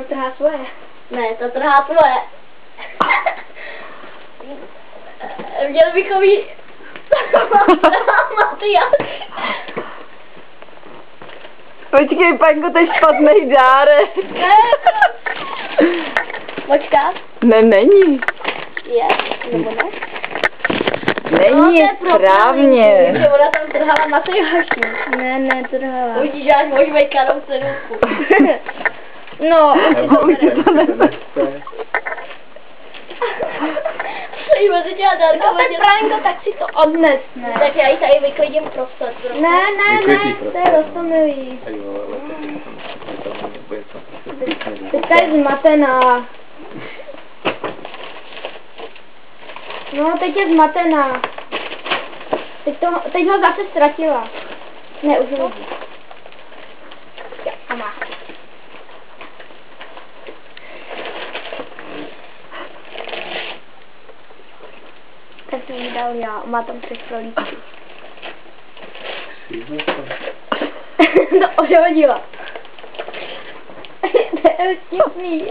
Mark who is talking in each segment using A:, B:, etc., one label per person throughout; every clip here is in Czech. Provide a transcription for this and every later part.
A: ona trhá svoje.
B: Ne, to trhá tvoje. Měli bychom jí... Matyáš.
C: Počkej, Panko, to je špatný dárek.
B: Ne. Počkat.
C: Ne, není.
B: Je, nebo ne?
C: Není správně.
B: Že ona tam trhala Matyáši.
A: Ne, netrhala.
B: Uvidíš, až můžu být karoucerůku.
A: No,
C: Už to nechce.
B: Stojí mezi těma dárkama.
A: no tak Pravinko, tak si to odnes, ne?
B: Tak já jí tady vyklidím prostor. Trochu.
A: Ne,
D: Vyklidí
A: to
D: prostě.
A: je roztomilý.
D: Ty
A: Teďka je zmatená. No, teď je zmatená. Teď ho zase ztratila. Ne, už ho vidí. A má. Tak jsem jí dal já, má tam 3 krolíky. No, odhodila. To je vtipný.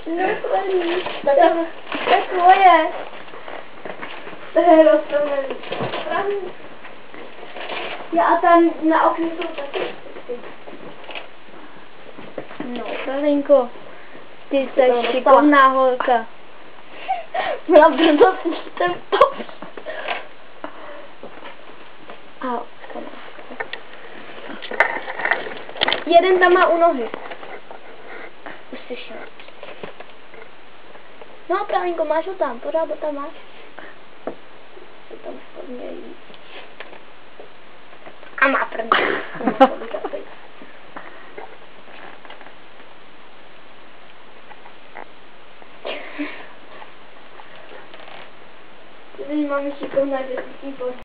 A: No, svalí. To je tvoje. To je roztomilý. Já a tam na okně jsou taky. No, Pravinko, ty jsi šikovná holka.
B: Byla brzo ten top.
A: Jeden tam má u nohy. Už si šel. No, Pravinko, máš ho tam, pořád ho tam máš. Se tam spadne jí. A má první. Ty mám šikovná, že si s tím